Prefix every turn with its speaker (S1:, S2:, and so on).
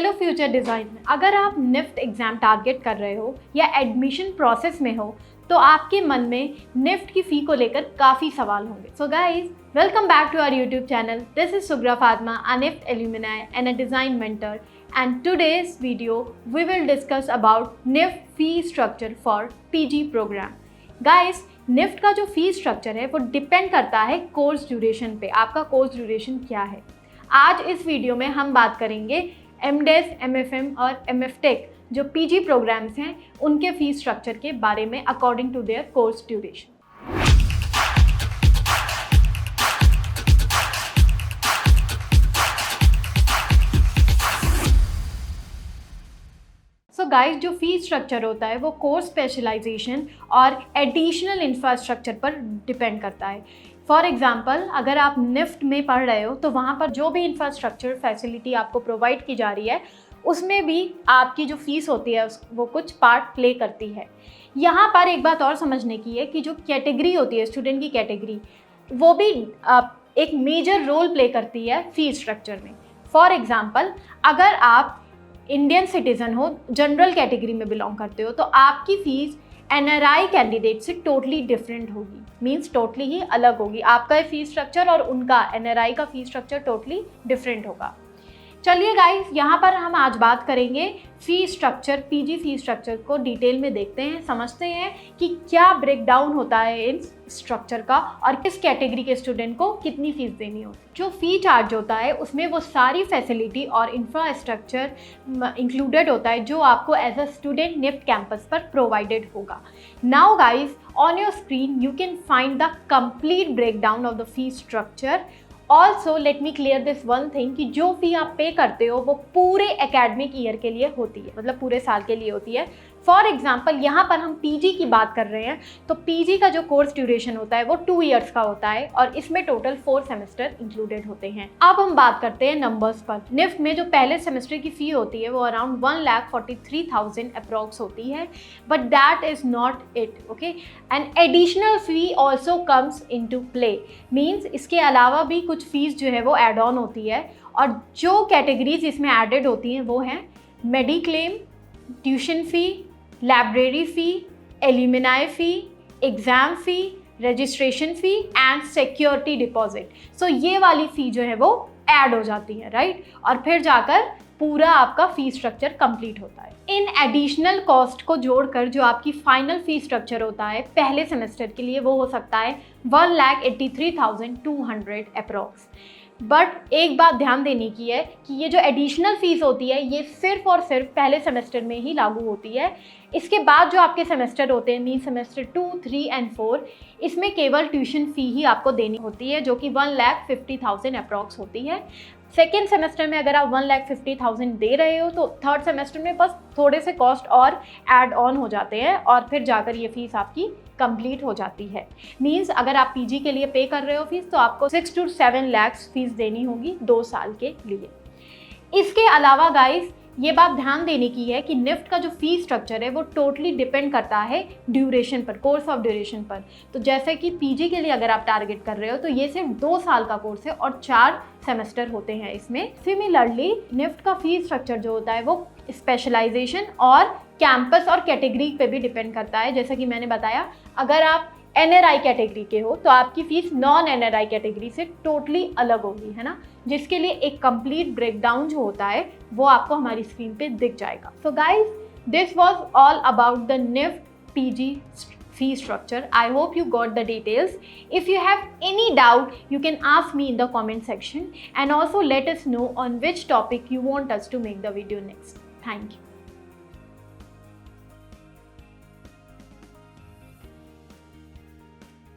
S1: Hello future design, अगर आप NIFT exam target कर रहे हो या एडमिशन प्रोसेस में हो तो आपके मन में निफ्ट की फ़ी को लेकर काफ़ी सवाल होंगे। So guys, welcome back to our YouTube channel. This is Sughra Fatima, a NIFT alumni and a design mentor, and today's video we will discuss about NIFT fee structure for PG program. Guys, NIFT का जो fee structure है वो depend करता है course duration पे। आपका course duration क्या है? आज इस वीडियो में हम बात करेंगे एमडेस, एमएफएम और एमएफटेक जो पीजी प्रोग्राम्स हैं उनके फी स्ट्रक्चर के बारे में according to their course duration. So guys, जो फी स्ट्रक्चर होता है वो कोर्स स्पेशलाइजेशन और एडिशनल इंफ्रास्ट्रक्चर पर डिपेंड करता है। फॉर एग्जांपल, अगर आप निफ्ट में पढ़ रहे हो तो वहाँ पर जो भी इंफ्रास्ट्रक्चर फैसिलिटी आपको प्रोवाइड की जा रही है उसमें भी आपकी जो फीस होती है वो कुछ पार्ट प्ले करती है। यहाँ पर एक बात और समझने की है कि जो कैटेगरी होती है, स्टूडेंट की कैटेगरी, वो भी एक मेजर रोल प्ले करती है फी स्ट्रक्चर में। फॉर एग्जांपल, अगर आप इंडियन सिटीज़न हो, जनरल कैटेगरी में बिलोंग करते हो, तो आपकी फ़ीस एनआरआई कैंडिडेट से टोटली डिफरेंट होगी, मींस टोटली ही अलग होगी। आपका फी स्ट्रक्चर और उनका एनआरआई का फी स्ट्रक्चर टोटली डिफरेंट होगा। चलिए गाइस, यहाँ पर हम आज बात करेंगे fee structure, PG fee structure को डिटेल में देखते हैं, समझते हैं कि क्या ब्रेकडाउन होता है इन स्ट्रक्चर का और किस कैटेगरी के स्टूडेंट को कितनी फ़ीस देनी होती है। जो फ़ी चार्ज होता है उसमें वो सारी फैसिलिटी और इंफ्रास्ट्रक्चर इंक्लूडेड होता है जो आपको as a student NIFT campus पर प्रोवाइडेड होगा। Now guys, on your screen you can find the complete breakdown of the fee structure. Also let me clear this one thing कि जो फी आप पे करते हो वो पूरे एकेडमिक ईयर के लिए होती है, मतलब पूरे साल के लिए होती है। फॉर एग्जाम्पल, यहाँ पर हम पीजी की बात कर रहे हैं तो पीजी का जो कोर्स ड्यूरेशन होता है वो 2 इयर्स का होता है और इसमें टोटल 4 सेमेस्टर इंक्लूडेड होते हैं। अब हम बात करते हैं नंबर्स पर। निफ्ट में जो पहले सेमेस्टर की फ़ी होती है वो अराउंड 1,43,000 अप्रॉक्स होती है, but that is not it, okay. And additional fee also comes into play, means इसके अलावा भी कुछ फ़ीस जो है वो एड ऑन होती है और जो कैटेगरीज इसमें एडेड होती हैं वो हैं mediclaim, tuition fee, library fee, alumni fee, exam fee, registration fee and security deposit. So ये वाली फ़ी जो है वो ऐड हो जाती है, राइट, और फिर जाकर पूरा आपका फ़ी स्ट्रक्चर कंप्लीट होता है। इन एडिशनल कॉस्ट को जोड़कर जो आपकी फाइनल फ़ी स्ट्रक्चर होता है पहले सेमेस्टर के लिए वो हो सकता है 1,83,200 अप्रॉक्स। बट एक बात ध्यान देने की है कि ये जो एडिशनल फ़ीस होती है ये सिर्फ और सिर्फ पहले सेमेस्टर में ही लागू होती है। इसके बाद जो आपके सेमेस्टर होते हैं, मीन सेमेस्टर 2, 3 एंड 4, इसमें केवल ट्यूशन फ़ी ही आपको देनी होती है जो कि 1,50,000 अप्रॉक्स होती है। सेकेंड सेमेस्टर में अगर आप 1,50,000 दे रहे हो तो थर्ड सेमेस्टर में बस थोड़े से कॉस्ट और ऐड ऑन हो जाते हैं और फिर जाकर ये फ़ीस आपकी कंप्लीट हो जाती है। मींस अगर आप पीजी के लिए पे कर रहे हो फीस तो आपको 6 to 7 लाख फीस देनी होगी 2 साल के लिए। इसके अलावा गाइस, ये बात ध्यान देने की है कि निफ्ट का जो फी स्ट्रक्चर है वो टोटली डिपेंड करता है ड्यूरेशन पर, कोर्स ऑफ ड्यूरेशन पर। तो जैसे कि पीजी के लिए अगर आप टारगेट कर रहे हो तो ये सिर्फ 2 साल का कोर्स है और 4 सेमेस्टर होते हैं इसमें। सिमिलरली निफ्ट का फी स्ट्रक्चर जो होता है वो स्पेशलाइजेशन और कैंपस और कैटेगरी पे भी डिपेंड करता है। जैसा कि मैंने बताया, अगर आप एनआरआई कैटेगरी के हो तो आपकी फ़ीस नॉन एनआरआई कैटेगरी से टोटली अलग होगी, है ना, जिसके लिए एक कंप्लीट ब्रेकडाउन जो होता है वो आपको हमारी स्क्रीन पे दिख जाएगा। So guys, this was all about the NIFT PG fee structure. I hope you got the details. If you have any doubt, you can ask me in the comment section and also let us know on which topic you want us to make the video next. Thank you.